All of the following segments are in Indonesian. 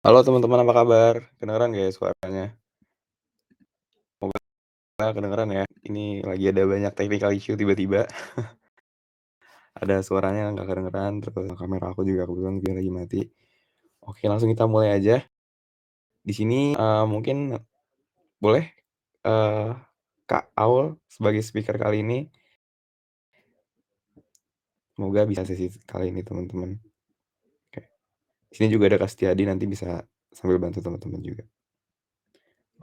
Halo teman-teman, apa kabar? Kedengeran nggak ya suaranya? Semoga kedengeran ya. Ini lagi ada banyak technical issue tiba-tiba, ada suaranya nggak kedengeran, terus kamera aku juga kebetulan juga lagi mati. Oke, langsung kita mulai aja. Di sini, mungkin boleh, eee, Kak Aul sebagai speaker kali ini, semoga bisa sesi kali ini teman-teman. Oke. Di sini juga ada Kak Setiadi, nanti bisa sambil bantu teman-teman juga.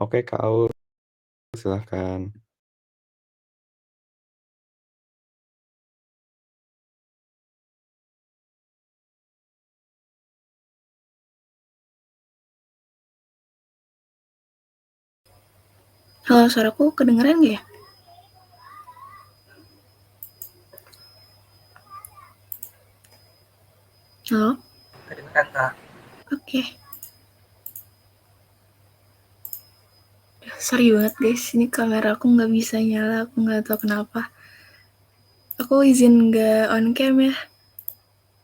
Oke Kak Aul, silahkan. Halo, suaraku kedengeran nggak ya? Halo? Kedengeran, Kak. Oke. Sorry banget guys, ini kamera aku nggak bisa nyala, aku nggak tahu kenapa. Aku izin nggak on cam ya.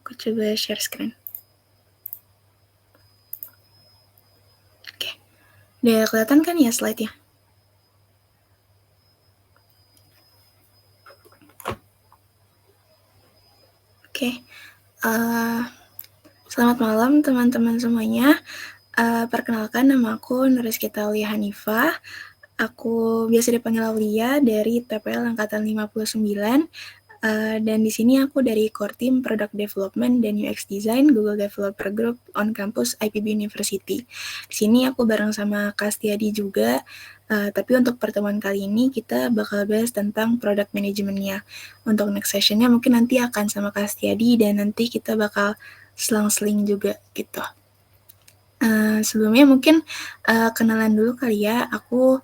Aku coba share screen. Oke. Udah kelihatan kan ya slide-nya? Oke. Selamat malam teman-teman semuanya. Perkenalkan, nama aku Nurizkita Aulia Hanifah. Aku biasa dipanggil Aulia dari TPL Angkatan 59. Dan di sini aku dari core team Product Development dan UX Design Google Developer Group on campus IPB University. Di sini aku bareng sama Kak Stiadi juga. Tapi untuk pertemuan kali ini kita bakal bahas tentang product manajemennya. Untuk next sessionnya mungkin nanti akan sama Kak Stiadi dan nanti kita bakal selang-seling juga gitu. Sebelumnya mungkin kenalan dulu kali ya. Aku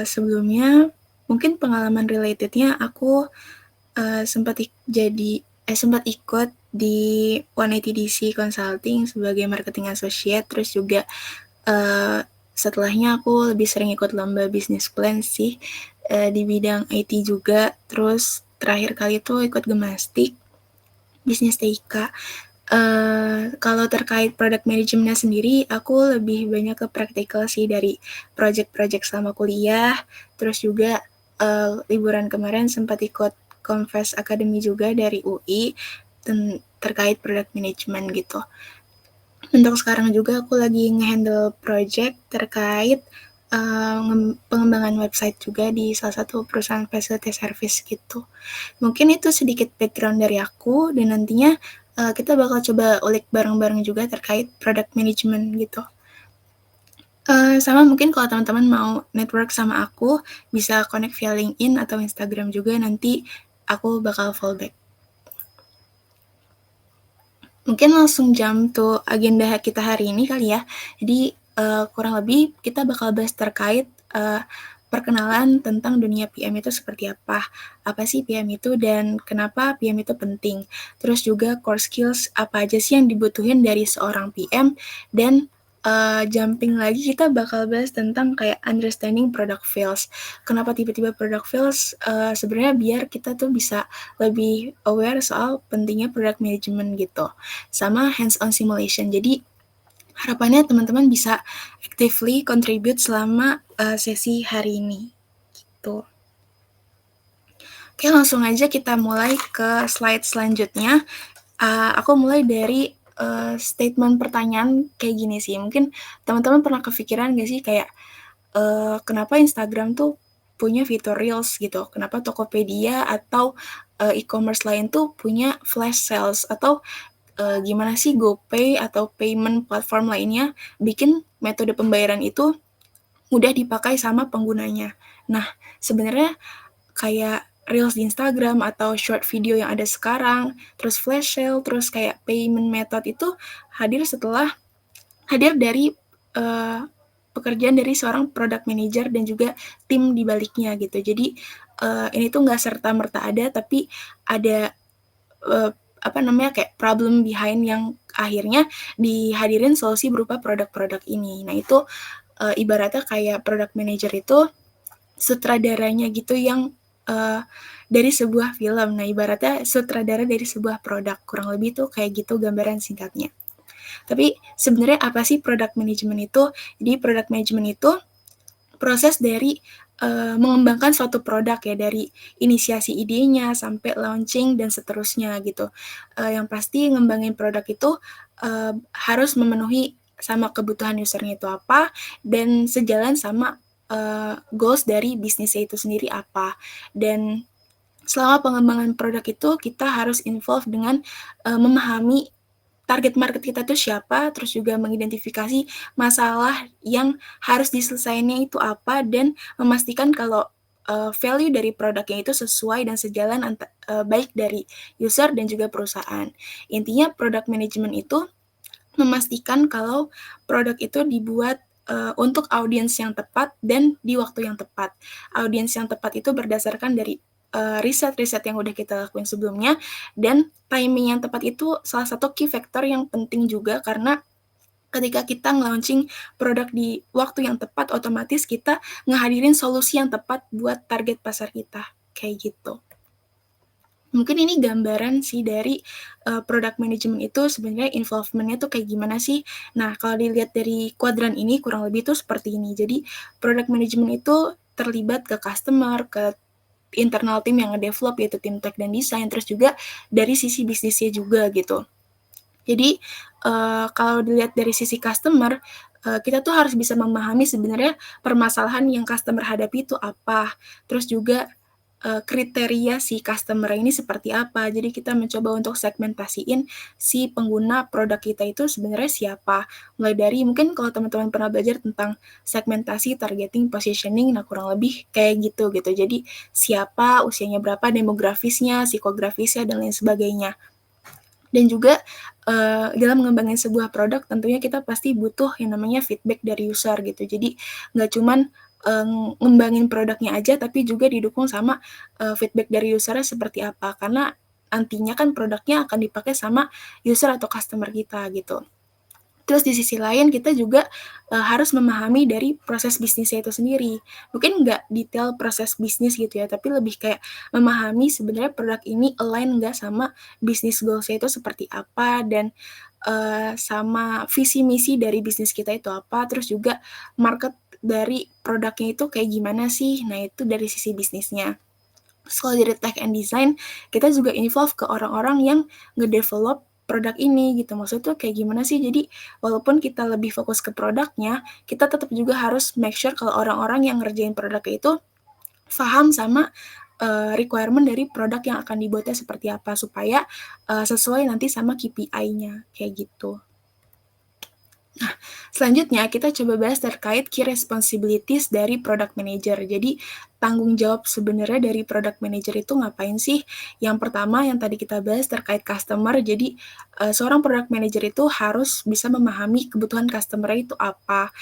sebelumnya mungkin pengalaman relatednya aku sempat ikut di 180 DC Consulting sebagai marketing associate, terus juga setelahnya aku lebih sering ikut lomba business plan sih di bidang IT juga. Terus terakhir kali itu ikut Gemastik bisnis TIK. Kalau terkait product manajemennya sendiri, aku lebih banyak ke praktikal sih dari project-project selama kuliah. Terus juga liburan kemarin sempat ikut Confess Academy juga dari UI terkait product management gitu. Untuk sekarang juga aku lagi nge-handle project terkait pengembangan website juga di salah satu perusahaan facility service gitu. Mungkin itu sedikit background dari aku, dan nantinya kita bakal coba ulik bareng-bareng juga terkait product management gitu. Sama mungkin kalau teman-teman mau network sama aku, bisa connect via LinkedIn atau Instagram juga, nanti aku bakal fallback. Mungkin langsung jump to agenda kita hari ini kali ya. Jadi kurang lebih kita bakal bahas terkait perkenalan tentang dunia PM itu seperti apa sih PM itu, dan kenapa PM itu penting. Terus juga core skills apa aja sih yang dibutuhin dari seorang PM, dan jumping lagi kita bakal bahas tentang kayak understanding product feels. Kenapa tiba-tiba product feels? Sebenarnya biar kita tuh bisa lebih aware soal pentingnya product management gitu. Sama hands-on simulation. Jadi harapannya teman-teman bisa actively contribute selama sesi hari ini. Gitu. Oke, langsung aja kita mulai ke slide selanjutnya. Aku mulai dari statement pertanyaan kayak gini sih. Mungkin teman-teman pernah kepikiran gak sih kayak kenapa Instagram tuh punya fitur Reels gitu? Kenapa Tokopedia atau e-commerce lain tuh punya flash sales? Atau gimana sih GoPay atau payment platform lainnya bikin metode pembayaran itu mudah dipakai sama penggunanya? Nah, sebenarnya kayak Reels di Instagram atau short video yang ada sekarang, terus flash sale, terus kayak payment method itu hadir dari uh, pekerjaan dari seorang product manager dan juga tim di baliknya gitu. Jadi ini tuh nggak serta-merta ada, tapi ada kayak problem behind yang akhirnya dihadirin solusi berupa produk-produk ini. Nah itu ibaratnya kayak product manager itu sutradaranya gitu yang dari sebuah film. Nah ibaratnya sutradara dari sebuah produk, kurang lebih tuh kayak gitu gambaran singkatnya. Tapi sebenarnya apa sih product management itu? Jadi product management itu proses dari mengembangkan suatu produk ya, dari inisiasi idenya sampai launching dan seterusnya gitu. Yang pasti ngembangin produk itu harus memenuhi sama kebutuhan usernya itu apa, dan sejalan sama goals dari bisnisnya itu sendiri apa. Dan selama pengembangan produk itu kita harus involve dengan memahami target market kita tuh siapa, terus juga mengidentifikasi masalah yang harus diselesaikannya itu apa, dan memastikan kalau value dari produknya itu sesuai dan sejalan baik dari user dan juga perusahaan. Intinya product management itu memastikan kalau produk itu dibuat untuk audiens yang tepat dan di waktu yang tepat. Audiens yang tepat itu berdasarkan dari riset-riset yang udah kita lakuin sebelumnya, dan timing yang tepat itu salah satu key factor yang penting juga, karena ketika kita nge-launching produk di waktu yang tepat, otomatis kita ngehadirin solusi yang tepat buat target pasar kita, kayak gitu. Mungkin ini gambaran sih dari product management itu sebenarnya involvement-nya tuh kayak gimana sih. Nah, kalau dilihat dari kuadran ini kurang lebih tuh seperti ini. Jadi product management itu terlibat ke customer, ke internal tim yang nge-develop yaitu tim tech dan desain, terus juga dari sisi bisnisnya juga gitu. Jadi kalau dilihat dari sisi customer, kita tuh harus bisa memahami sebenarnya permasalahan yang customer hadapi itu apa, terus juga kriteria si customer ini seperti apa. Jadi kita mencoba untuk segmentasiin si pengguna produk kita itu sebenarnya siapa. Mulai dari mungkin kalau teman-teman pernah belajar tentang segmentasi, targeting, positioning, nah kurang lebih kayak gitu. Jadi siapa, usianya berapa, demografisnya, psikografisnya, dan lain sebagainya. Dan juga dalam mengembangin sebuah produk tentunya kita pasti butuh yang namanya feedback dari user gitu. Jadi nggak cuman ngembangin produknya aja, tapi juga didukung sama feedback dari usernya seperti apa. Karena nantinya kan produknya akan dipakai sama user atau customer kita gitu. Terus di sisi lain kita juga harus memahami dari proses bisnisnya itu sendiri. Mungkin nggak detail proses bisnis gitu ya, tapi lebih kayak memahami sebenarnya produk ini align nggak sama bisnis goals-nya itu seperti apa, dan sama visi misi dari bisnis kita itu apa, terus juga market dari produknya itu kayak gimana sih. Nah, itu dari sisi bisnisnya. Terus kalau dari tech and design, kita juga involve ke orang-orang yang ngedevelop produk ini gitu. Maksudnya tuh kayak gimana sih? Jadi walaupun kita lebih fokus ke produknya, kita tetap juga harus make sure kalau orang-orang yang ngerjain produknya itu paham sama requirement dari produk yang akan dibuatnya seperti apa, supaya sesuai nanti sama KPI-nya, kayak gitu. Nah, selanjutnya kita coba bahas terkait key responsibilities dari product manager. Jadi, tanggung jawab sebenarnya dari product manager itu ngapain sih? Yang pertama yang tadi kita bahas terkait customer. Jadi, seorang product manager itu harus bisa memahami kebutuhan customer itu apa,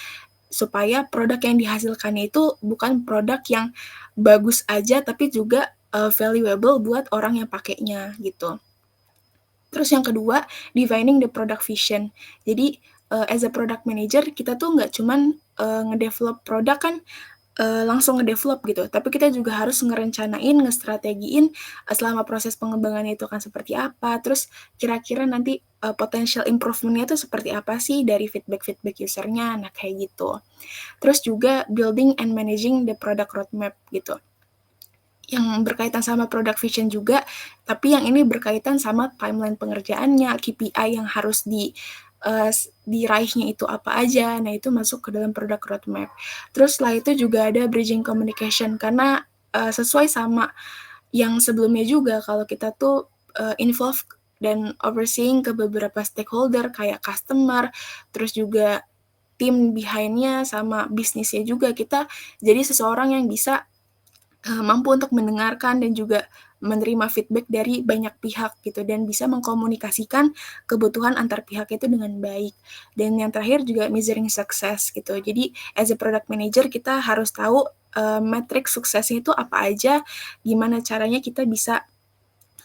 supaya produk yang dihasilkannya itu bukan produk yang bagus aja, tapi juga valuable buat orang yang pakainya gitu. Terus yang kedua, defining the product vision. Jadi, as a product manager, kita tuh nggak cuman ngedevelop produk kan langsung ngedevelop gitu, tapi kita juga harus ngerencanain, ngestrategiin selama proses pengembangan itu akan seperti apa, terus kira-kira nanti potential improvement-nya tuh seperti apa sih dari feedback-feedback user-nya, nah kayak gitu. Terus juga building and managing the product roadmap gitu, yang berkaitan sama product vision juga, tapi yang ini berkaitan sama timeline pengerjaannya, KPI yang harus diraihnya itu apa aja. Nah, itu masuk ke dalam product roadmap. Terus setelah itu juga ada bridging communication, karena sesuai sama yang sebelumnya juga, kalau kita tuh involve dan overseeing ke beberapa stakeholder kayak customer, terus juga tim behind-nya sama bisnisnya juga, kita jadi seseorang yang bisa mampu untuk mendengarkan dan juga menerima feedback dari banyak pihak gitu, dan bisa mengkomunikasikan kebutuhan antar pihak itu dengan baik. Dan yang terakhir juga measuring success gitu. Jadi as a product manager kita harus tahu metrik suksesnya itu apa aja, gimana caranya kita bisa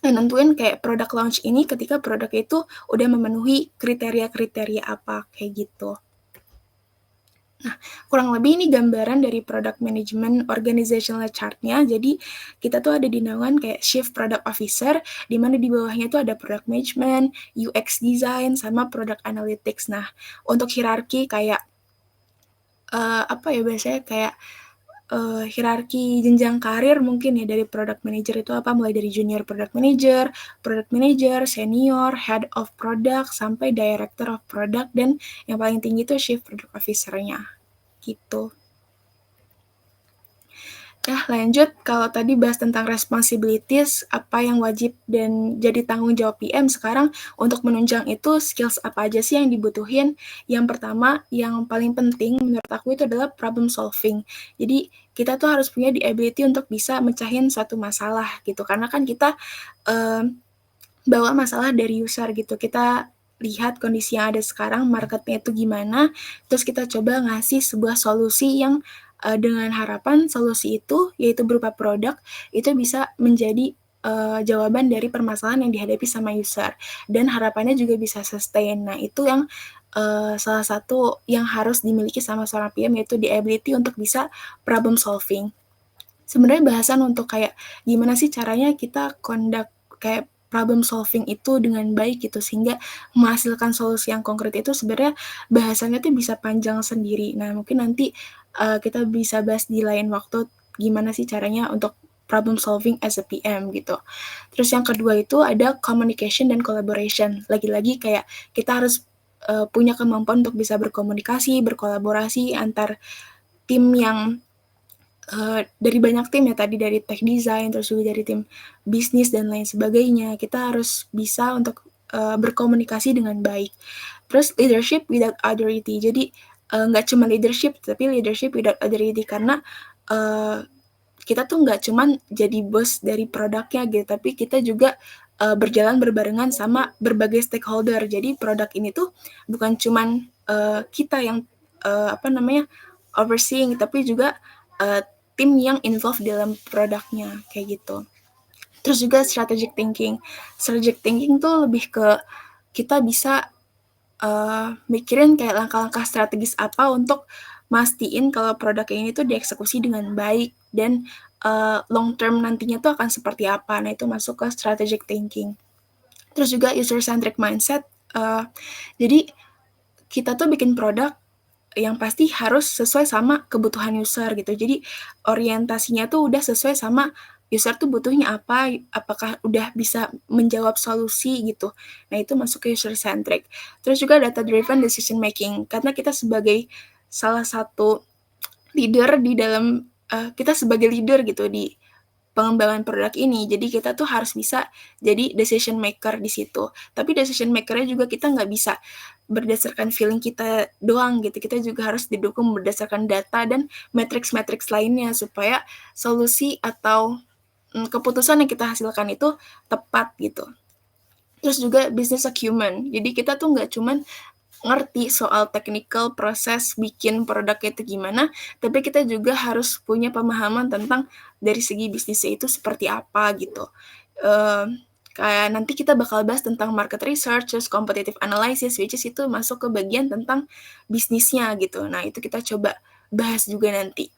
nentuin kayak produk launch ini ketika produknya itu udah memenuhi kriteria-kriteria apa, kayak gitu. Nah, kurang lebih ini gambaran dari product management organizational chart-nya. Jadi kita tuh ada di naungan kayak Chief Product Officer, di mana di bawahnya tuh ada product management, UX design, sama product analytics. Nah, untuk hierarki kayak apa ya biasanya kayak hierarki jenjang karir mungkin ya dari product manager itu apa, mulai dari junior product manager, senior, head of product, sampai director of product, dan yang paling tinggi itu chief product officer-nya, gitu. Nah, lanjut, kalau tadi bahas tentang responsibilities, apa yang wajib dan jadi tanggung jawab PM, sekarang untuk menunjang itu skills apa aja sih yang dibutuhin? Yang pertama, yang paling penting menurut aku itu adalah problem solving. Jadi, kita tuh harus punya the ability untuk bisa mecahin suatu masalah gitu, karena kan kita bawa masalah dari user gitu. Kita lihat kondisi yang ada sekarang, marketnya itu gimana, terus kita coba ngasih sebuah solusi yang dengan harapan solusi itu, yaitu berupa produk, itu bisa menjadi jawaban dari permasalahan yang dihadapi sama user. Dan harapannya juga bisa sustain. Nah, itu yang salah satu yang harus dimiliki sama seorang PM, yaitu the ability untuk bisa problem solving. Sebenarnya bahasan untuk kayak gimana sih caranya kita conduct kayak problem solving itu dengan baik gitu, sehingga menghasilkan solusi yang konkret itu sebenarnya bahasannya tuh bisa panjang sendiri. Nah, mungkin nanti kita bisa bahas di lain waktu gimana sih caranya untuk problem solving as a PM gitu. Terus yang kedua itu ada communication dan collaboration. Lagi-lagi kayak kita harus punya kemampuan untuk bisa berkomunikasi, berkolaborasi antar tim yang dari banyak tim ya, tadi dari tech design, terus juga dari tim bisnis dan lain sebagainya. Kita harus bisa untuk berkomunikasi dengan baik. Terus leadership without authority. Jadi nggak cuma leadership, tapi leadership without authority, karena kita tuh nggak cuma jadi bos dari produknya gitu, tapi kita juga berjalan berbarengan sama berbagai stakeholder. Jadi produk ini tuh bukan cuma kita yang overseeing, tapi juga tim yang involved dalam produknya kayak gitu. Terus juga strategic thinking. Strategic thinking tuh lebih ke kita bisa mikirin kayak langkah-langkah strategis apa untuk mastiin kalau produk ini tuh dieksekusi dengan baik dan long term nantinya tuh akan seperti apa. Nah, itu masuk ke strategic thinking. Terus juga user centric mindset. Jadi kita tuh bikin produk yang pasti harus sesuai sama kebutuhan user gitu. Jadi orientasinya tuh udah sesuai sama user tuh butuhnya apa, apakah udah bisa menjawab solusi gitu. Nah, itu masuk ke user centric. Terus juga data driven decision making, karena kita sebagai salah satu leader di dalam kita sebagai leader gitu di pengembangan produk ini. Jadi kita tuh harus bisa jadi decision maker di situ. Tapi decision maker-nya juga kita nggak bisa berdasarkan feeling kita doang gitu. Kita juga harus didukung berdasarkan data dan matrix-matrix lainnya supaya solusi atau keputusan yang kita hasilkan itu tepat gitu. Terus juga business acumen. Jadi kita tuh nggak cuman ngerti soal technical proses bikin produknya itu gimana, tapi kita juga harus punya pemahaman tentang dari segi bisnisnya itu seperti apa gitu. Kayak nanti kita bakal bahas tentang market research, terus competitive analysis, which is itu masuk ke bagian tentang bisnisnya gitu. Nah, itu kita coba bahas juga nanti.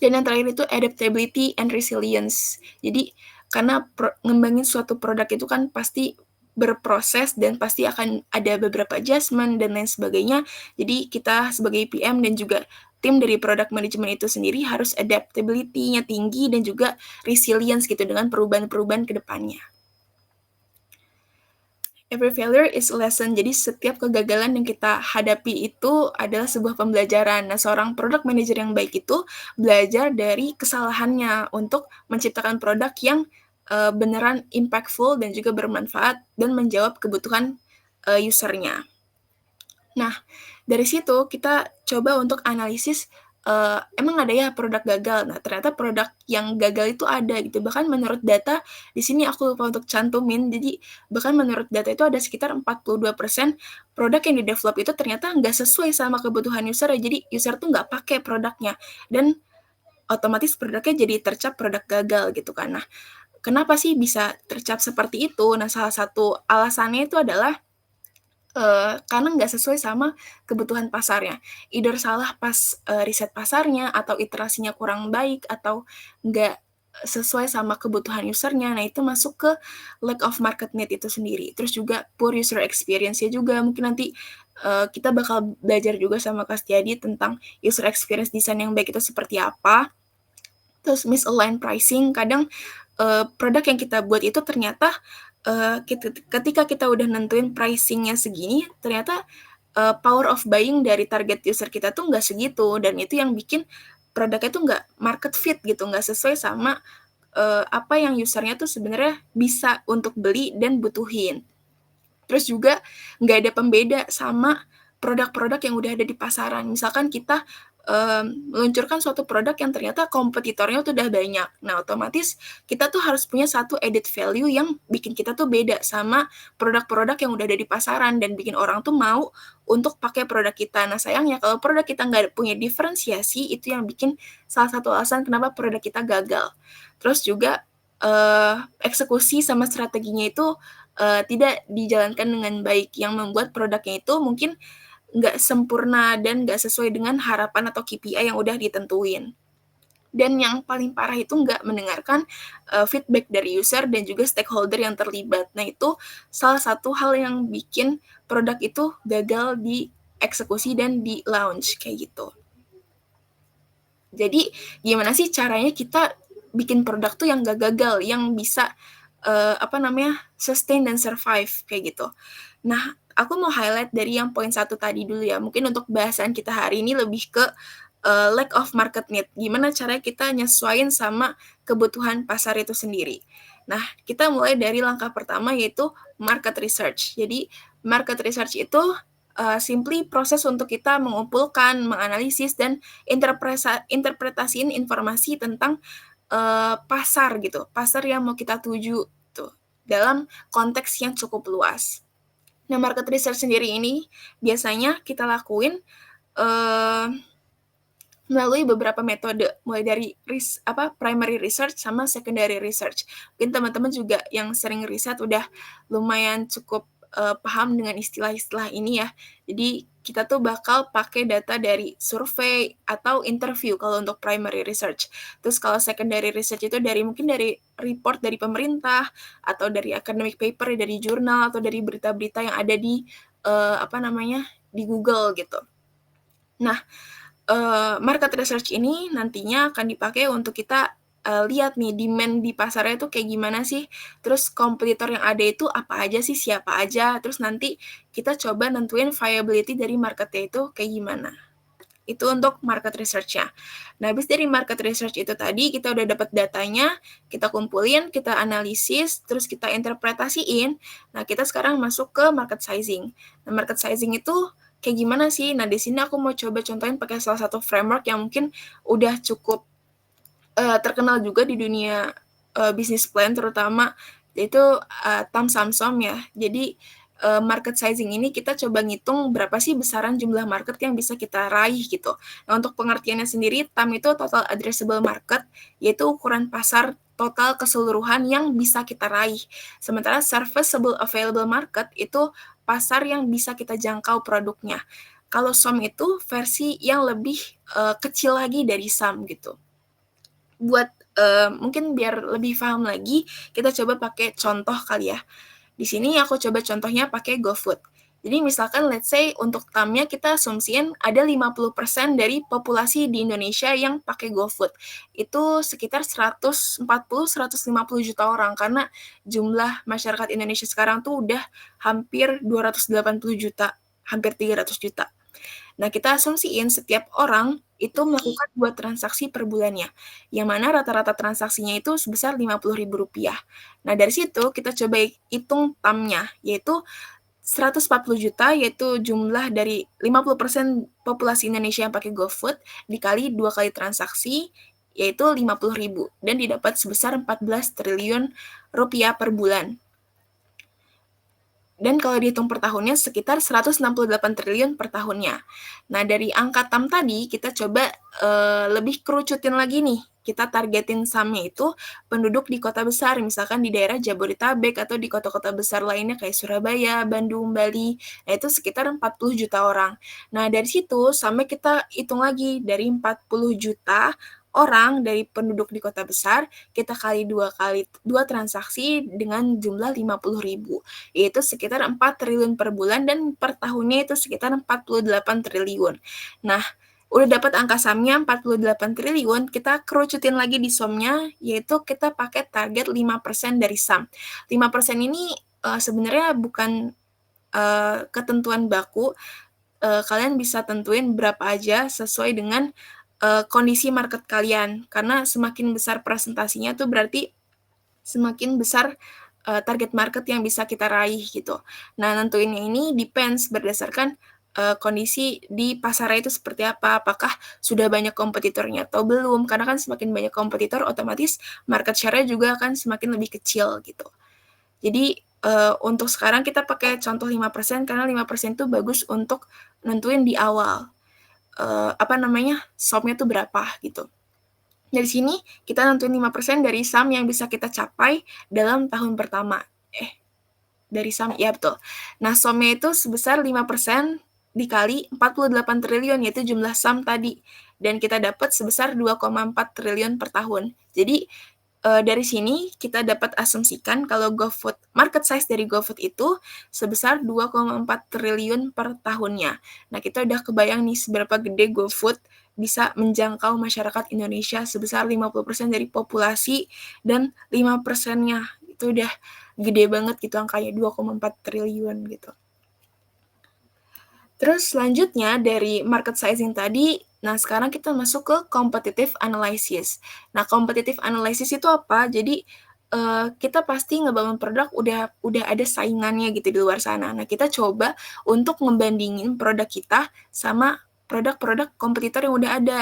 Dan yang terakhir itu adaptability and resilience. Jadi karena ngembangin suatu produk itu kan pasti berproses dan pasti akan ada beberapa adjustment dan lain sebagainya. Jadi kita sebagai PM dan juga tim dari product management itu sendiri harus adaptability-nya tinggi dan juga resilience gitu dengan perubahan-perubahan ke depannya. Every failure is a lesson. Jadi setiap kegagalan yang kita hadapi itu adalah sebuah pembelajaran. Nah, seorang product manager yang baik itu belajar dari kesalahannya untuk menciptakan produk yang beneran impactful dan juga bermanfaat dan menjawab kebutuhan usernya. Nah, dari situ kita coba untuk analisis, emang ada ya produk gagal? Nah, ternyata produk yang gagal itu ada gitu, bahkan menurut data, di sini aku lupa untuk cantumin, jadi bahkan menurut data itu ada sekitar 42% produk yang di-develop itu ternyata nggak sesuai sama kebutuhan user ya, jadi user tuh nggak pakai produknya, dan otomatis produknya jadi tercap produk gagal gitu kan. Nah, kenapa sih bisa tercap seperti itu? Nah, salah satu alasannya itu adalah karena nggak sesuai sama kebutuhan pasarnya. Either salah pas, riset pasarnya, atau iterasinya kurang baik, atau nggak sesuai sama kebutuhan user-nya. Nah, itu masuk ke lack of market need itu sendiri. Terus juga poor user experience-nya juga, mungkin nanti, kita bakal belajar juga sama Kak Setiadi tentang user experience design yang baik itu seperti apa. Terus misaligned pricing, kadang, produk yang kita buat itu ternyata, ketika kita udah nentuin pricing-nya segini, ternyata, power of buying dari target user kita tuh nggak segitu, dan itu yang bikin produknya tuh nggak market fit gitu, nggak sesuai sama, apa yang user-nya tuh sebenarnya bisa untuk beli dan butuhin. Terus juga nggak ada pembeda sama produk-produk yang udah ada di pasaran. Misalkan kita, meluncurkan suatu produk yang ternyata kompetitornya tuh udah banyak. Nah, otomatis kita tuh harus punya satu added value yang bikin kita tuh beda sama produk-produk yang udah ada di pasaran dan bikin orang tuh mau untuk pakai produk kita. Nah, sayangnya kalau produk kita nggak punya diferensiasi, itu yang bikin salah satu alasan kenapa produk kita gagal. Terus juga, eksekusi sama strateginya itu tidak dijalankan dengan baik, yang membuat produknya itu mungkin nggak sempurna dan nggak sesuai dengan harapan atau KPI yang udah ditentuin. Dan yang paling parah itu nggak mendengarkan, feedback dari user dan juga stakeholder yang terlibat. Nah, itu salah satu hal yang bikin produk itu gagal dieksekusi dan di-launch, kayak gitu. Jadi, gimana sih caranya kita bikin produk tuh yang nggak gagal, yang bisa, sustain dan survive, kayak gitu. Nah, aku mau highlight dari yang poin 1 tadi dulu ya, mungkin untuk bahasan kita hari ini lebih ke, lack of market need, gimana caranya kita nyesuaiin sama kebutuhan pasar itu sendiri. Nah, kita mulai dari langkah pertama yaitu market research. Jadi, market research itu, simply proses untuk kita mengumpulkan, menganalisis, dan interpretasiin informasi tentang, pasar gitu, pasar yang mau kita tuju tuh, dalam konteks yang cukup luas. Nah, market research sendiri ini biasanya kita lakuin, eee, melalui beberapa metode, mulai dari primary research sama secondary research. Mungkin teman-teman juga yang sering riset udah lumayan cukup, paham dengan istilah-istilah ini ya. Jadi kita tuh bakal pakai data dari survei atau interview kalau untuk primary research. Terus kalau secondary research itu mungkin dari report dari pemerintah, atau dari academic paper dari jurnal, atau dari berita-berita yang ada di, di Google gitu. Nah, market research ini nantinya akan dipakai untuk kita, lihat nih demand di pasarnya itu kayak gimana sih, terus kompetitor yang ada itu apa aja sih, siapa aja, terus nanti kita coba nentuin viability dari market-nya itu kayak gimana. Itu untuk market research-nya. Nah, habis dari market research itu tadi, kita udah dapat datanya, kita kumpulin, kita analisis, terus kita interpretasiin. Nah, kita sekarang masuk ke market sizing. Nah, market sizing itu kayak gimana sih? Nah, di sini aku mau coba contohin pakai salah satu framework yang mungkin udah cukup, terkenal juga di dunia, bisnis plan terutama, yaitu, Thom Samsom ya. Jadi, market sizing ini kita coba ngitung berapa sih besaran jumlah market yang bisa kita raih gitu. Nah, untuk pengertiannya sendiri, TAM itu total addressable market, yaitu ukuran pasar total keseluruhan yang bisa kita raih. Sementara serviceable available market itu pasar yang bisa kita jangkau produknya. Kalau SOM itu versi yang lebih, kecil lagi dari SAM gitu. Buat, mungkin biar lebih paham lagi, kita coba pakai contoh kali ya. Di sini aku coba contohnya pakai GoFood. Jadi misalkan let's say untuk TAM-nya kita asumsiin ada 50% dari populasi di Indonesia yang pakai GoFood. Itu sekitar 140-150 juta orang, karena jumlah masyarakat Indonesia sekarang tuh udah hampir 280 juta, hampir 300 juta. Nah, kita asumsiin setiap orang itu melakukan 2 transaksi per bulannya, yang mana rata-rata transaksinya itu sebesar Rp50.000. Nah, dari situ kita coba hitung TAM-nya, yaitu 140 juta, yaitu jumlah dari 50% populasi Indonesia yang pakai GoFood, dikali 2 kali transaksi, yaitu 50.000, dan didapat sebesar Rp14 triliun per bulan. Dan kalau dihitung per tahunnya sekitar 168 triliun per tahunnya. Nah, dari angka TAM tadi kita coba lebih kerucutin lagi nih. Kita targetin SAM-nya itu penduduk di kota besar, misalkan di daerah Jabodetabek atau di kota-kota besar lainnya kayak Surabaya, Bandung, Bali. Nah, itu sekitar 40 juta orang. Nah, dari situ sampai kita hitung lagi dari 40 juta orang dari penduduk di kota besar, kita kali dua transaksi dengan jumlah 50.000, yaitu sekitar 4 triliun per bulan dan per tahunnya itu sekitar 48 triliun. Nah, udah dapat angka SAM-nya 48 triliun, kita kerucutin lagi di SOM-nya, yaitu kita pakai target 5% dari SAM. 5% ini sebenarnya bukan ketentuan baku, kalian bisa tentuin berapa aja sesuai dengan kondisi market kalian, karena semakin besar presentasinya tuh berarti semakin besar target market yang bisa kita raih gitu. Nah, nentuinnya ini depends berdasarkan kondisi di pasarnya itu seperti apa, apakah sudah banyak kompetitornya atau belum, karena kan semakin banyak kompetitor otomatis market share-nya juga akan semakin lebih kecil gitu. Jadi untuk sekarang kita pakai contoh 5% karena 5% itu bagus untuk nentuin di awal SOM-nya tuh berapa gitu. Dari sini kita nentuin 5% dari SAM yang bisa kita capai dalam tahun pertama. Dari SAM, ya betul. Nah, SOM-nya itu sebesar 5% dikali 48 triliun, yaitu jumlah SAM tadi. Dan kita dapat sebesar 2,4 triliun per tahun. Jadi, dari sini kita dapat asumsikan kalau GoFood, market size dari GoFood itu sebesar 2,4 triliun per tahunnya. Nah, kita udah kebayang nih seberapa gede GoFood bisa menjangkau masyarakat Indonesia sebesar 50% dari populasi dan 5%-nya. Itu udah gede banget gitu angkanya, 2,4 triliun gitu. Terus selanjutnya dari market sizing tadi, nah sekarang kita masuk ke competitive analysis. Nah, competitive analysis itu apa? Jadi kita pasti ngebangun produk udah ada saingannya gitu di luar sana. Nah, kita coba untuk ngebandingin produk kita sama produk-produk kompetitor yang udah ada,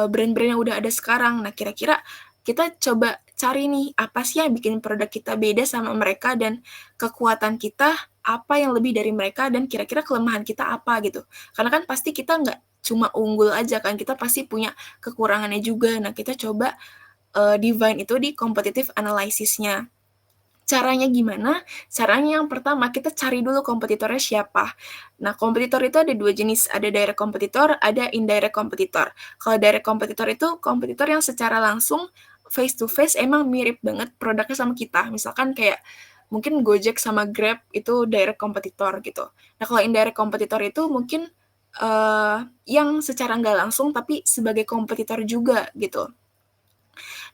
brand-brand yang udah ada sekarang. Nah, kira-kira kita coba cari nih, apa sih yang bikin produk kita beda sama mereka dan kekuatan kita apa yang lebih dari mereka dan kira-kira kelemahan kita apa gitu. Karena kan pasti kita nggak cuma unggul aja kan, kita pasti punya kekurangannya juga. Nah, kita coba divine itu di competitive analysis-nya. Caranya gimana? Caranya yang pertama, kita cari dulu kompetitornya siapa. Nah, kompetitor itu ada dua jenis, ada direct kompetitor, ada indirect kompetitor. Kalau direct kompetitor itu kompetitor yang secara langsung face to face emang mirip banget produknya sama kita. Misalkan kayak mungkin Gojek sama Grab itu direct kompetitor gitu. Nah, kalau indirect kompetitor itu mungkin yang secara nggak langsung tapi sebagai kompetitor juga gitu.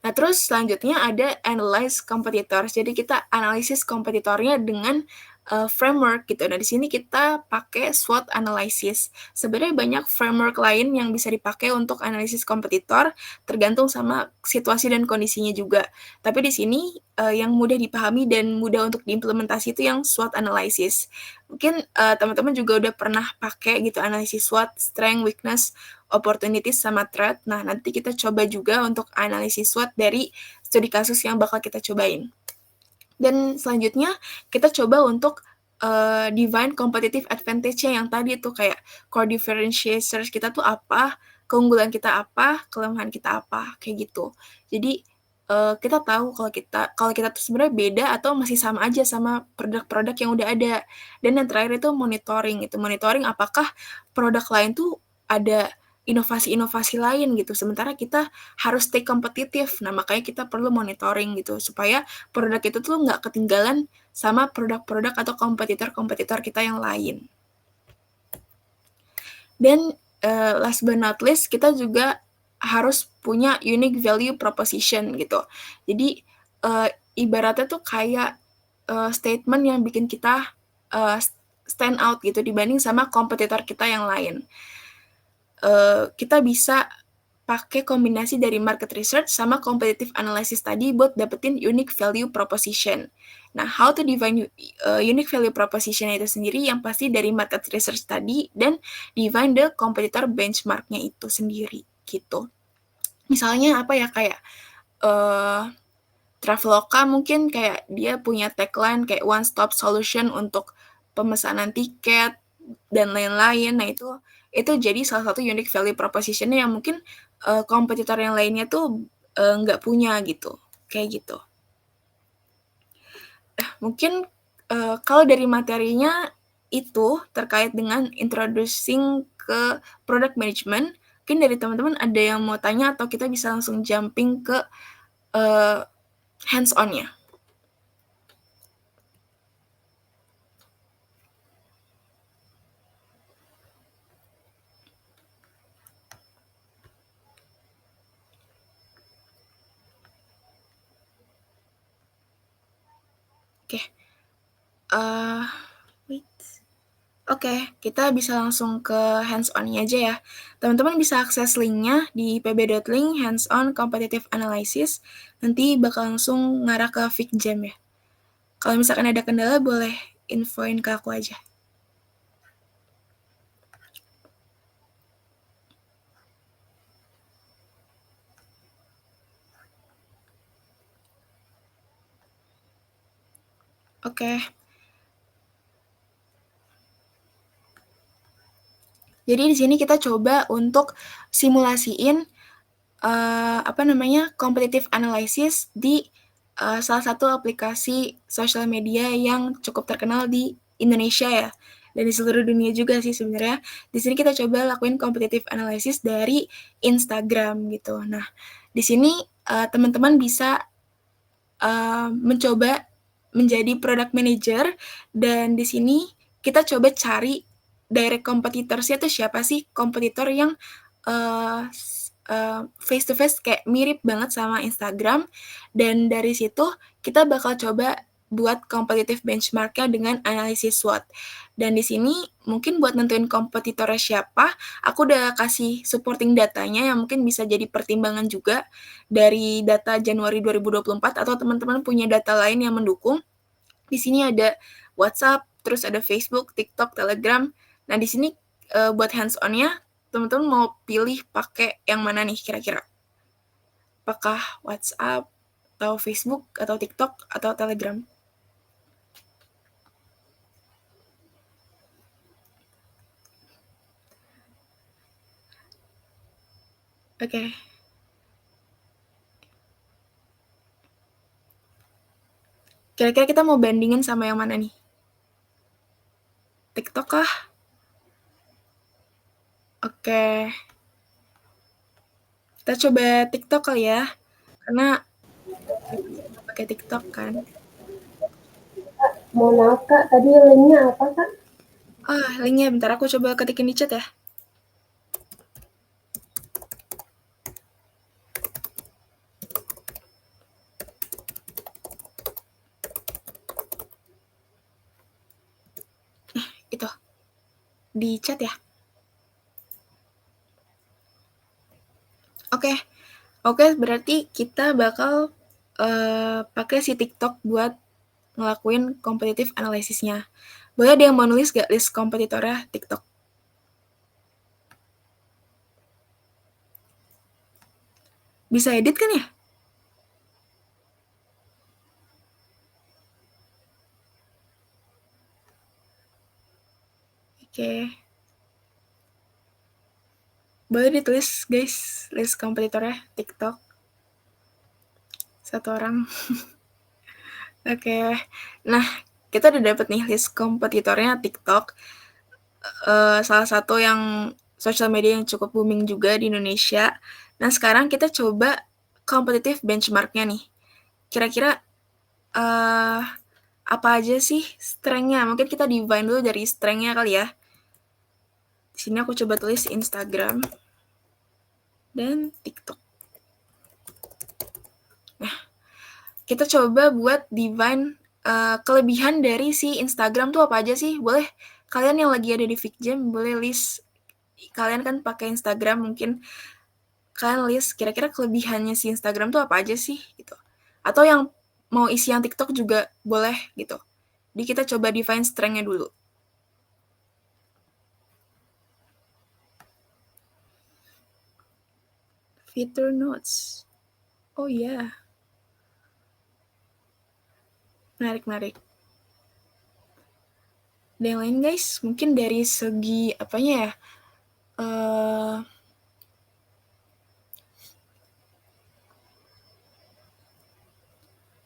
Nah, terus selanjutnya ada analyze competitors. Jadi kita analisis kompetitornya dengan framework gitu. Nah, di sini kita pakai SWOT analysis. Sebenarnya banyak framework lain yang bisa dipakai untuk analisis kompetitor, tergantung sama situasi dan kondisinya juga. Tapi di sini yang mudah dipahami dan mudah untuk diimplementasi itu yang SWOT analysis. Mungkin teman-teman juga udah pernah pakai gitu analisis SWOT, strength, weakness, opportunities sama threat. Nah, nanti kita coba juga untuk analisis SWOT dari studi kasus yang bakal kita cobain. Dan selanjutnya kita coba untuk divine competitive advantage-nya yang tadi tuh kayak core differentiators kita tuh apa, keunggulan kita apa, kelemahan kita apa, kayak gitu. Jadi kita tahu kalau kita tuh sebenarnya beda atau masih sama aja sama produk-produk yang udah ada. Dan yang terakhir itu monitoring. Itu monitoring apakah produk lain tuh ada inovasi-inovasi lain gitu. Sementara kita harus stay kompetitif. Nah, makanya kita perlu monitoring gitu supaya produk itu tuh nggak ketinggalan sama produk-produk atau kompetitor-kompetitor kita yang lain. Dan last but not least, kita juga harus punya unique value proposition gitu. Jadi ibaratnya tuh kayak statement yang bikin kita stand out gitu dibanding sama kompetitor kita yang lain. Kita bisa pakai kombinasi dari market research sama competitive analysis tadi buat dapetin unique value proposition. Nah, how to define unique value proposition itu sendiri yang pasti dari market research tadi dan define the competitor benchmark-nya itu sendiri gitu. Misalnya apa ya kayak Traveloka mungkin kayak dia punya tagline kayak one stop solution untuk pemesanan tiket dan lain-lain. Nah, itu jadi salah satu unique value proposition-nya yang mungkin, kompetitor yang lainnya tuh, nggak punya gitu, kayak gitu. Mungkin, kalau dari materinya itu terkait dengan introducing ke product management, mungkin dari teman-teman ada yang mau tanya atau kita bisa langsung jumping ke, eee, hands on-nya? Oke, wait. Oke, kita bisa langsung ke hands on-nya aja ya. Teman-teman bisa akses link-nya di pb.link hands on competitive analysis, nanti bakal langsung ngarah ke FigJam ya. Kalau misalkan ada kendala boleh infoin ke aku aja. Oke. Jadi di sini kita coba untuk simulasiin, competitive analysis di, salah satu aplikasi sosial media yang cukup terkenal di Indonesia ya, dan di seluruh dunia juga sih sebenarnya. Di sini kita coba lakuin competitive analysis dari Instagram gitu. Nah, di sini, teman-teman bisa, mencoba menjadi product manager dan di sini kita coba cari direct competitors-nya tuh siapa sih, kompetitor yang, face to face kayak mirip banget sama Instagram, dan dari situ kita bakal coba buat competitive benchmark-nya dengan analisis SWOT. Dan di sini mungkin buat nentuin kompetitornya siapa, aku udah kasih supporting datanya yang mungkin bisa jadi pertimbangan juga dari data Januari 2024 atau teman-teman punya data lain yang mendukung. Di sini ada WhatsApp, terus ada Facebook, TikTok, Telegram. Nah, di sini, buat hands on-nya, teman-teman mau pilih pakai yang mana nih kira-kira? Apakah WhatsApp, atau Facebook, atau TikTok, atau Telegram? Oke. Kira-kira kita mau bandingin sama yang mana nih? TikTok kah? Oke. Kita coba TikTok kali ya, karena sama pakai TikTok kan. Mohon maaf Kak, tadi linknya apa Kak? Link-nya bentar aku coba ketikin di chat ya. Itu, di chat ya. Oke, berarti kita bakal pakai si TikTok buat ngelakuin competitive analysis-nya. Boleh ada yang mau nulis gak list kompetitornya TikTok? Bisa edit kan ya? Oke. Boleh ditulis guys, list kompetitornya TikTok. Satu orang. Oke. Nah, kita udah dapet nih list kompetitornya TikTok. Salah satu yang sosial media yang cukup booming juga di Indonesia. Nah, sekarang kita coba competitive benchmark-nya nih. Kira-kira apa aja sih strength-nya? Mungkin kita divine dulu dari strength-nya kali ya. Di sini aku coba tulis Instagram dan TikTok. Nah, kita coba buat divine kelebihan dari si Instagram tuh apa aja sih? Boleh kalian yang lagi ada di FigJam boleh list, kalian kan pakai Instagram, mungkin kalian list kira-kira kelebihannya si Instagram tuh apa aja sih gitu. Atau yang mau isi yang TikTok juga boleh gitu. Jadi kita coba define strength-nya dulu. Feature notes. Oh iya. Menarik. Ada yang lain guys? Mungkin dari segi apanya ya?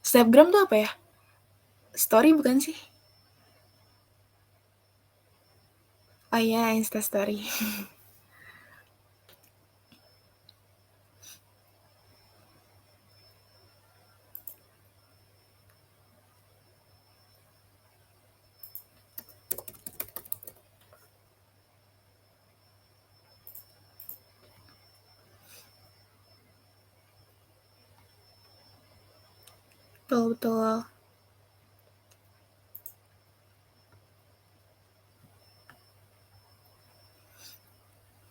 Snapgram tuh apa ya? Story bukan sih? Oh iya, Instastory. Betul.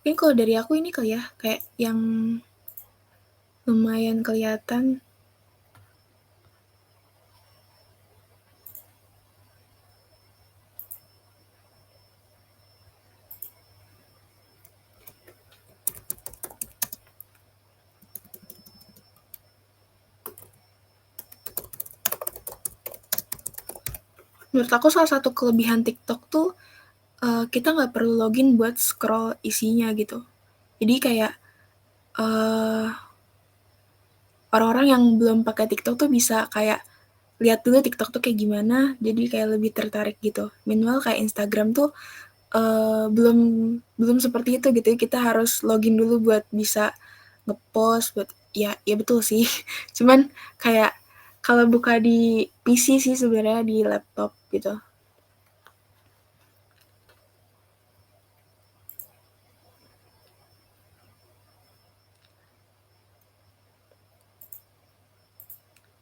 Mungkin kalau dari aku ini kali ya, kayak yang lumayan kelihatan. Menurut aku salah satu kelebihan TikTok tuh kita nggak perlu login buat scroll isinya gitu. Jadi kayak orang-orang yang belum pakai TikTok tuh bisa kayak lihat dulu TikTok tuh kayak gimana, jadi kayak lebih tertarik gitu. Meanwhile kayak Instagram tuh belum belum seperti itu gitu. Kita harus login dulu buat bisa ngepost buat ya betul sih. Cuman kayak kalau buka di PC sih sebenarnya di laptop gitu.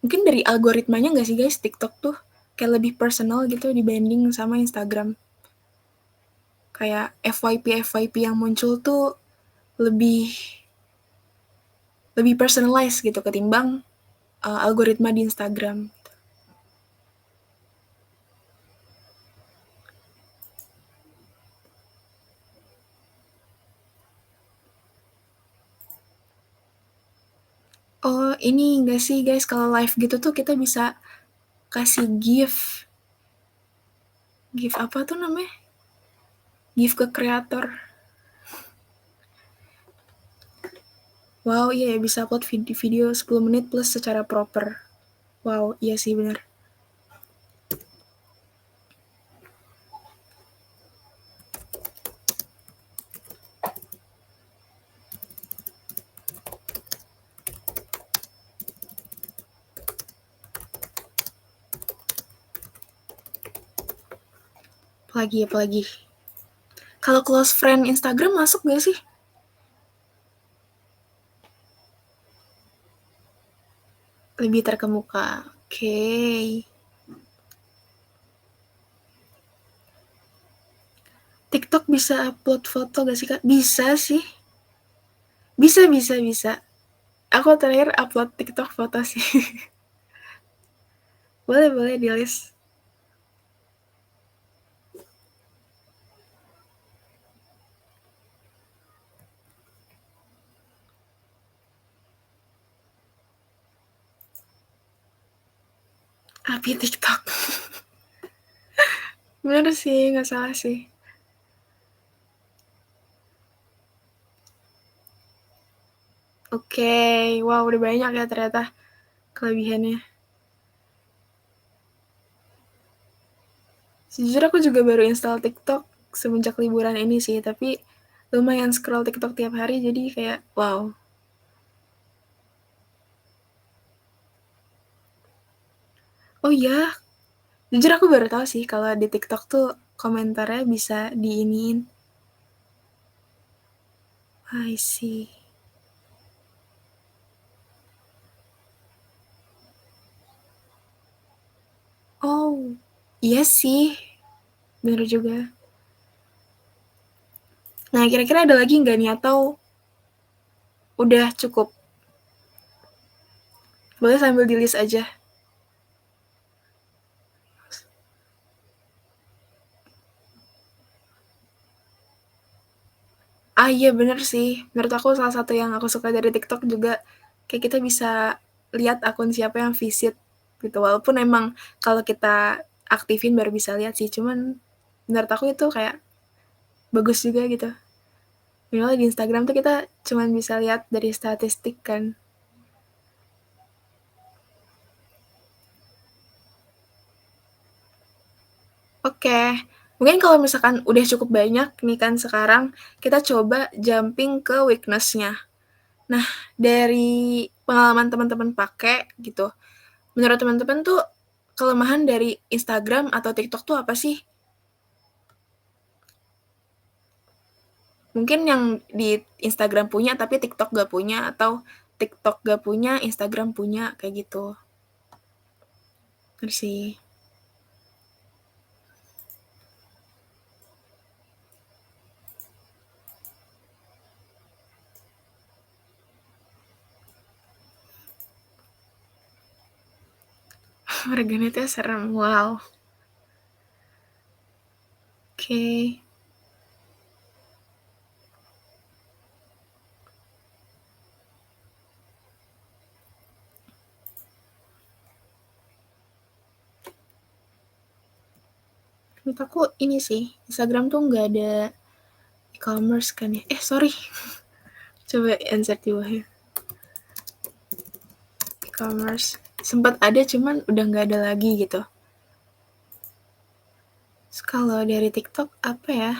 Mungkin dari algoritmanya nggak sih guys TikTok tuh kayak lebih personal gitu dibanding sama Instagram. Kayak FYP yang muncul tuh lebih lebih personalized gitu ketimbang algoritma di Instagram. Oh ini nggak sih guys kalau live gitu tuh kita bisa kasih gift apa tuh namanya? Gift ke kreator. Wow iya ya bisa upload video 10 menit plus secara proper. Wow iya sih benar. Apalagi. Kalau close friend Instagram masuk gak sih? Lebih terkemuka. Oke. TikTok bisa upload foto gak sih kak? Bisa sih. Bisa. Aku terakhir upload TikTok foto sih. boleh di list. Api TikTok. Bener sih, nggak salah sih. Oke, wow udah banyak ya ternyata kelebihannya. Sejujur aku juga baru install TikTok semenjak liburan ini sih, tapi lumayan scroll TikTok tiap hari jadi kayak wow. Oh iya, jujur aku baru tahu sih kalau di TikTok tuh komentarnya bisa diiniin. I see. Oh, iya sih, bener juga. Nah, kira-kira ada lagi nggak nih atau udah cukup? Boleh sambil di list aja. Ah iya bener sih, menurut aku salah satu yang aku suka dari TikTok juga kayak kita bisa lihat akun siapa yang visit gitu. Walaupun emang kalau kita aktifin baru bisa lihat sih, cuman menurut aku itu kayak bagus juga gitu. Minimal di Instagram tuh kita cuman bisa lihat dari statistik kan. Oke, mungkin kalau misalkan udah cukup banyak nih kan sekarang, kita coba jumping ke weakness-nya. Nah, dari pengalaman teman-teman pakai gitu, menurut teman-teman tuh kelemahan dari Instagram atau TikTok tuh apa sih? Mungkin yang di Instagram punya tapi TikTok gak punya, atau TikTok gak punya, Instagram punya, kayak gitu. Terus sih. Warganetnya serem, wow. Oke. Menurut aku ini sih, Instagram tuh nggak ada e-commerce kan ya. Sorry. Coba insert di bawahnya. E-commerce. Sempat ada cuman udah nggak ada lagi gitu. Terus kalau dari TikTok apa ya?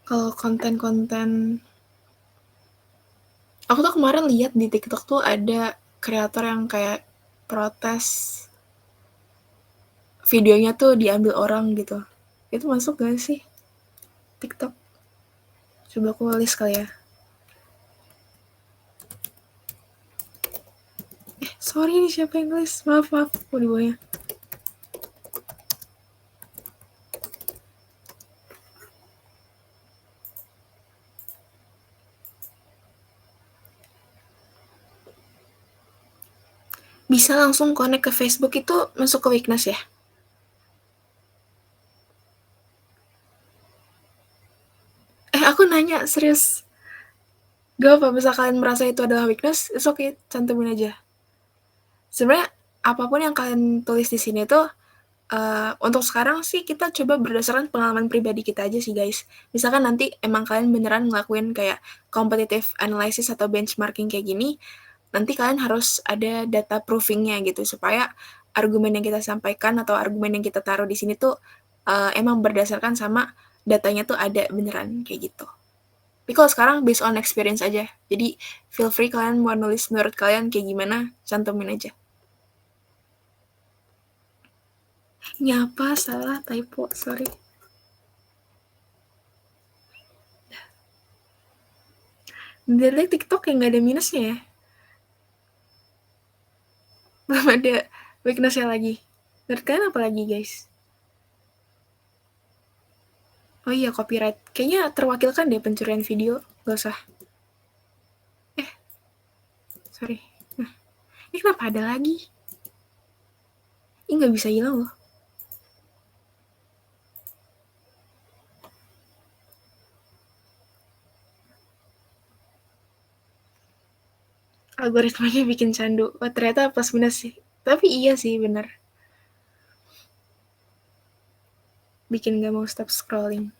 Kalau konten-konten, aku tuh kemarin lihat di TikTok tuh ada kreator yang kayak protes videonya tuh diambil orang gitu. Itu masuk gak sih TikTok? Coba aku list kali ya. Sorry nih siapa yang list? Maaf, aku di bawahnya. Bisa langsung connect ke Facebook itu masuk ke weakness ya? Aku nanya serius. Gak apa, misal kalian merasa itu adalah weakness, it's okay, cantumin aja. Sebenarnya apapun yang kalian tulis di sini tuh, untuk sekarang sih kita coba berdasarkan pengalaman pribadi kita aja sih guys. Misalkan nanti emang kalian beneran ngelakuin kayak competitive analysis atau benchmarking kayak gini, nanti kalian harus ada data proofing-nya gitu, supaya argumen yang kita sampaikan atau argumen yang kita taruh di sini tuh emang berdasarkan sama datanya tuh ada beneran kayak gitu. Tapi kalau sekarang based on experience aja. Jadi feel free kalian mau nulis menurut kalian kayak gimana, cantumin aja. Nyapa, salah, typo, sorry. Dari TikTok yang gak ada minusnya ya. Belum ada weakness-nya lagi. Menurut kalian apa lagi guys? Oh iya, copyright. Kayaknya terwakilkan deh pencurian video. Gak usah. Sorry. Nah, ini kenapa ada lagi? Ini gak bisa hilang loh. Algoritmanya bikin candu. Wah, ternyata plus minus sih. Tapi iya sih, bener. Bikin gak mau stop scrolling.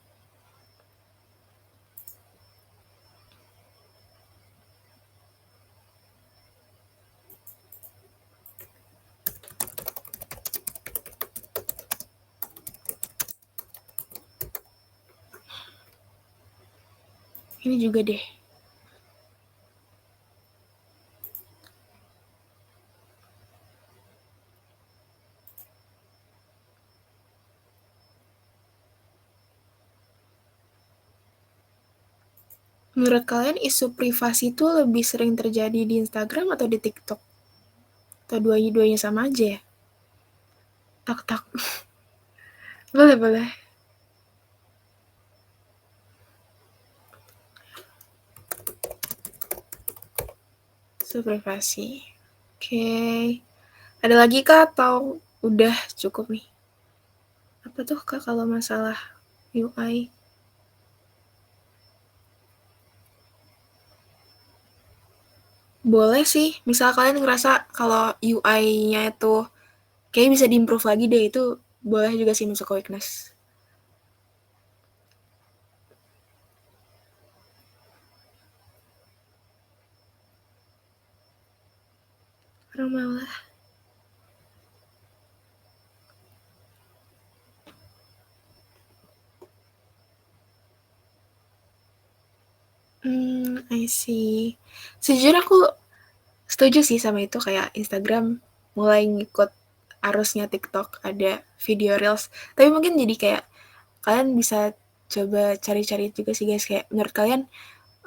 Ini juga deh. Menurut kalian isu privasi itu lebih sering terjadi di Instagram atau di TikTok? Atau dua-duanya sama aja ya? Tak. Boleh. Isu privasi. Oke. Ada lagi kah atau udah cukup nih? Apa apa tuh Kak kalau masalah UI? Boleh sih, misal kalian ngerasa kalau UI-nya itu kayaknya bisa di-improve lagi deh, itu boleh juga sih masuk ke weakness. Orang malah. I see. Sejujurnya aku setuju sih sama itu, kayak Instagram mulai ngikut arusnya TikTok, ada video reels. Tapi mungkin jadi kayak kalian bisa coba cari-cari juga sih guys, kayak menurut kalian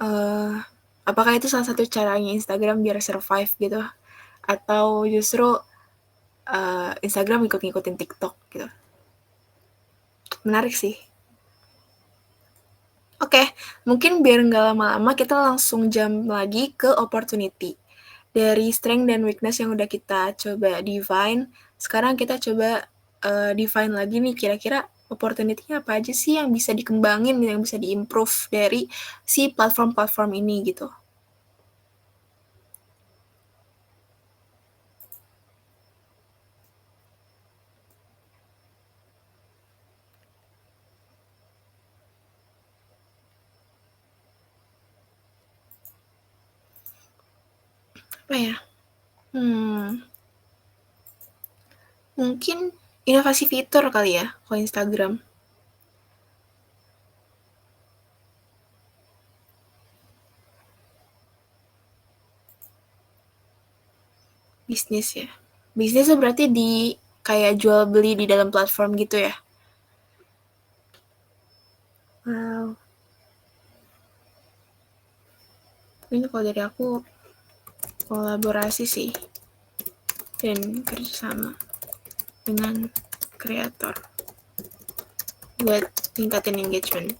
uh, apakah itu salah satu caranya Instagram biar survive gitu, atau justru Instagram ikut-ngikutin TikTok gitu. Menarik sih. Oke, mungkin biar nggak lama-lama kita langsung jump lagi ke opportunity. Dari strength dan weakness yang udah kita coba define, sekarang kita coba define lagi nih kira-kira opportunity-nya apa aja sih yang bisa dikembangin, yang bisa diimprove dari si platform-platform ini gitu. Apa ya? Mungkin inovasi fitur kali ya, kalau Instagram. Bisnis ya. Bisnis itu berarti di kayak jual beli di dalam platform gitu ya. Wow. Ini kalau dari aku kolaborasi sih dan kerjasama dengan kreator buat tingkatin engagement.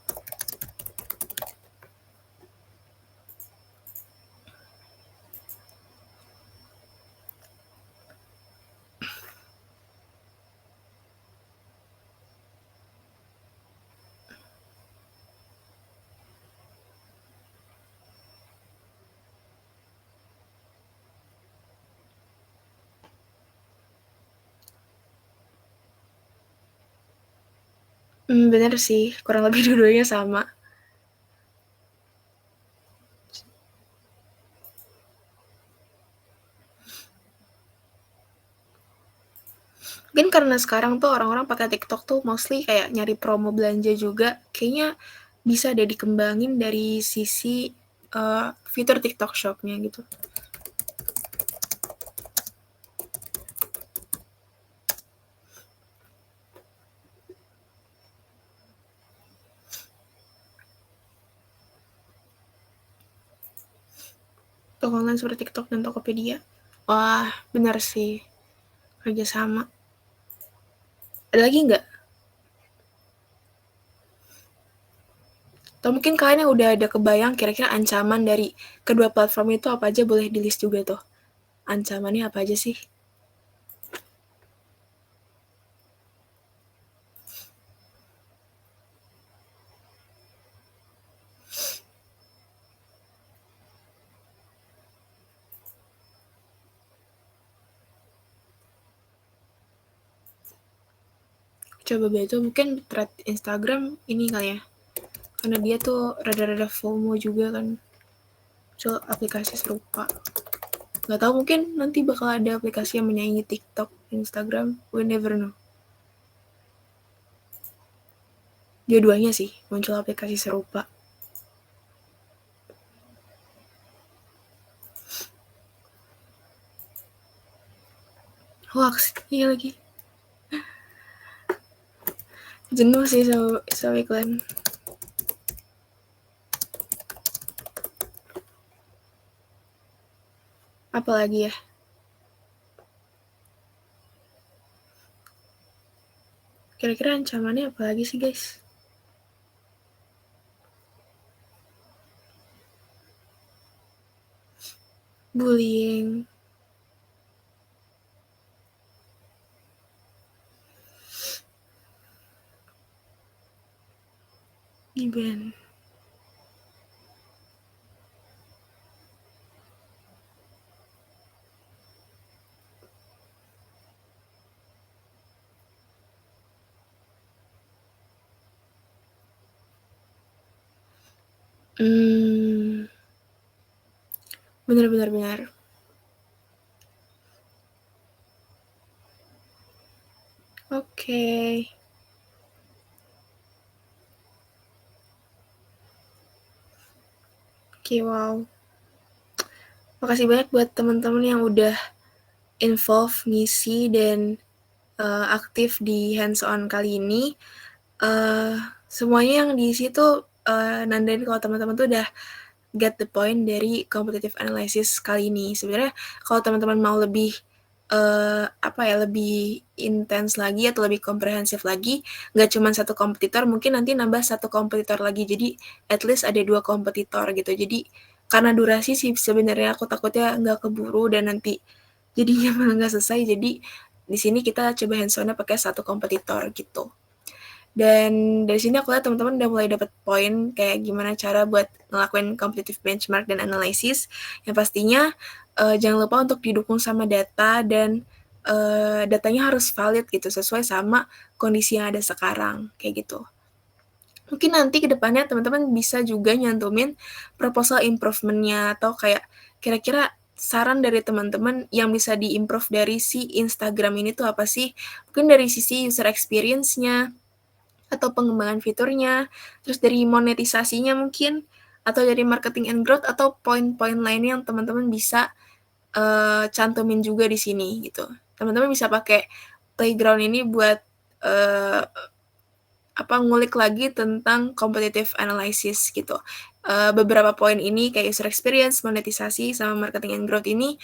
Bener sih, kurang lebih dua-duanya sama. Mungkin karena sekarang tuh orang-orang pakai TikTok tuh mostly kayak nyari promo belanja juga, kayaknya bisa deh dikembangin dari sisi fitur TikTok Shop-nya gitu. Toko online seperti TikTok dan Tokopedia. Wah, benar sih. Kerjasama. Ada lagi nggak? Atau mungkin kalian yang udah ada kebayang kira-kira ancaman dari kedua platform itu apa aja, boleh di list juga tuh. Ancamannya apa aja sih? Coba betul mungkin thread Instagram ini kali ya. Karena dia tuh rada-rada FOMO juga kan. Muncul aplikasi serupa. Gak tahu mungkin nanti bakal ada aplikasi yang menyaingi TikTok, Instagram, we never know. Dua-duanya sih muncul aplikasi serupa. Hoax, iya lagi. Jenuh sih sama iklan. Apalagi ya? Kira-kira ancamannya apa lagi sih guys? Bullying. Ben. Benar benar benar. Oke. Oke, wow. Makasih banyak buat teman-teman yang udah involve, ngisi, dan aktif di hands-on kali ini. Semuanya yang diisi tuh nandain kalau teman-teman tuh udah get the point dari competitive analysis kali ini. Sebenarnya kalau teman-teman mau lebih lebih intens lagi atau lebih komprehensif lagi, nggak cuma satu kompetitor, mungkin nanti nambah satu kompetitor lagi. Jadi at least ada 2 kompetitor gitu. Jadi karena durasi sih sebenarnya aku takutnya nggak keburu dan nanti jadinya malah nggak selesai. Jadi di sini kita coba hands-on-nya pakai satu kompetitor gitu. Dan dari sini aku lihat teman-teman udah mulai dapat poin kayak gimana cara buat ngelakuin competitive benchmark dan analysis. Yang pastinya jangan lupa untuk didukung sama data dan datanya harus valid gitu sesuai sama kondisi yang ada sekarang kayak gitu. Mungkin nanti ke depannya teman-teman bisa juga nyantumin proposal improvement-nya atau kayak kira-kira saran dari teman-teman yang bisa di-improve dari si Instagram ini tuh apa sih? Mungkin dari sisi user experience-nya, atau pengembangan fiturnya, terus dari monetisasinya mungkin, atau dari marketing and growth, atau poin-poin lainnya yang teman-teman bisa cantumin juga di sini gitu. Teman-teman bisa pakai playground ini buat ngulik lagi tentang competitive analysis gitu. Beberapa poin ini kayak user experience, monetisasi, sama marketing and growth ini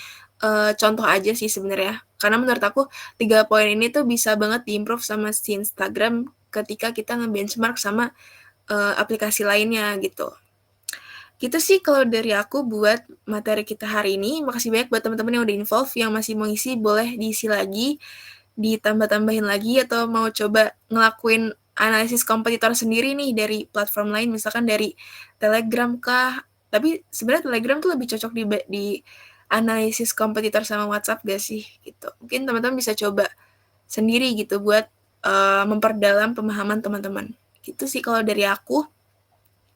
contoh aja sih sebenarnya. Karena menurut aku 3 poin ini tuh bisa banget diimprove sama si Instagram ketika kita nge-benchmark sama aplikasi lainnya gitu. Gitu sih kalau dari aku buat materi kita hari ini. Makasih banyak buat teman-teman yang udah involve, yang masih mau isi boleh diisi lagi, ditambah-tambahin lagi, atau mau coba ngelakuin analisis kompetitor sendiri nih dari platform lain, misalkan dari Telegram kah. Tapi sebenarnya Telegram tuh lebih cocok di analisis kompetitor sama WhatsApp gak sih gitu. Mungkin teman-teman bisa coba sendiri gitu buat memperdalam pemahaman teman-teman. Gitu sih kalau dari aku.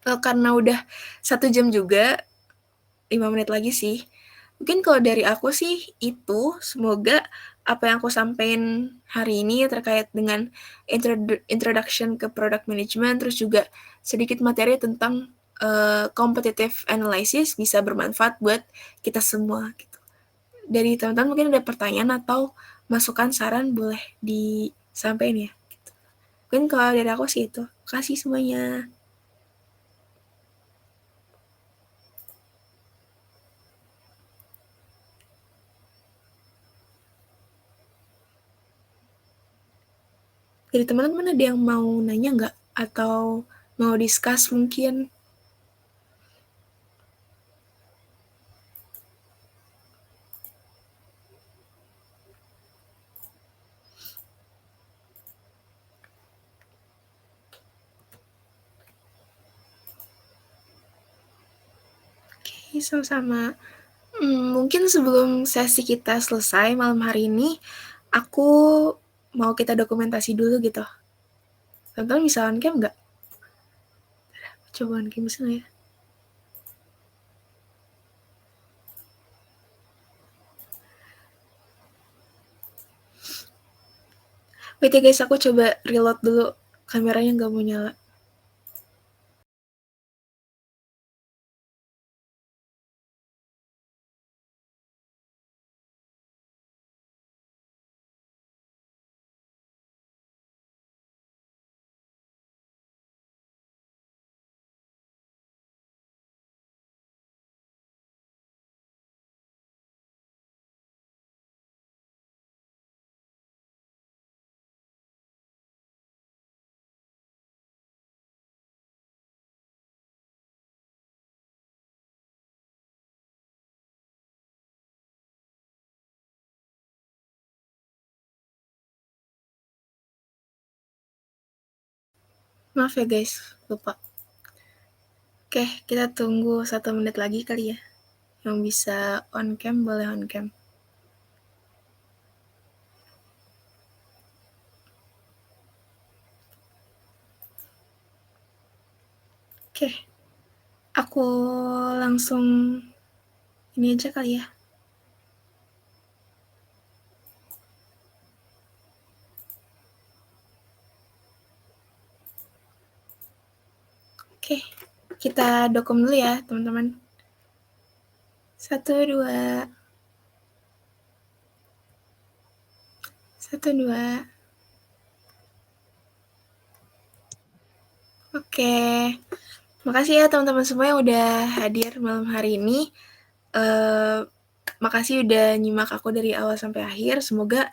Karena udah 1 jam juga, 5 menit lagi sih. Mungkin kalau dari aku sih itu, semoga apa yang aku sampaikan hari ini terkait dengan introduction ke product management, terus juga sedikit materi tentang competitive analysis bisa bermanfaat buat kita semua gitu. Dari teman-teman mungkin ada pertanyaan atau masukan saran boleh disampaikan ya. Gitu. Mungkin kalau dari aku sih itu. Kasih semuanya. Dari teman-teman ada yang mau nanya nggak? Atau mau discuss mungkin? Oke, sama-sama. Mungkin sebelum sesi kita selesai malam hari ini, aku mau kita dokumentasi dulu gitu. Teman-teman bisa on cam nggak? Coba on cam bisa nggak ya? Wait ya guys, aku coba reload dulu. Kameranya nggak mau nyala. Maaf ya guys, lupa. Oke, kita tunggu 1 menit lagi kali ya. Yang bisa on cam boleh on cam. Oke, aku langsung ini aja kali ya. Oke, kita dokum dulu ya teman-teman. 1, 2. 1, 2. Oke, makasih ya teman-teman semua yang udah hadir malam hari ini. Makasih udah nyimak aku dari awal sampai akhir. Semoga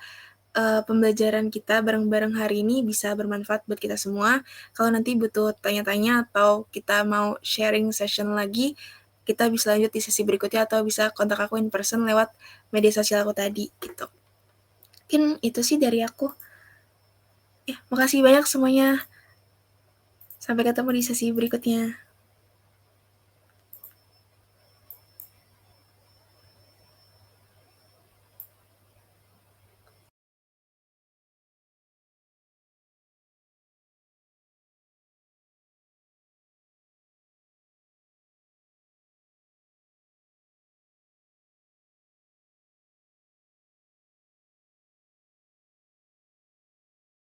pembelajaran kita bareng-bareng hari ini bisa bermanfaat buat kita semua. Kalau nanti butuh tanya-tanya atau kita mau sharing session lagi, kita bisa lanjut di sesi berikutnya atau bisa kontak aku in person lewat media sosial aku tadi gitu. Mungkin itu sih dari aku. Ya, makasih banyak semuanya. Sampai ketemu di sesi berikutnya.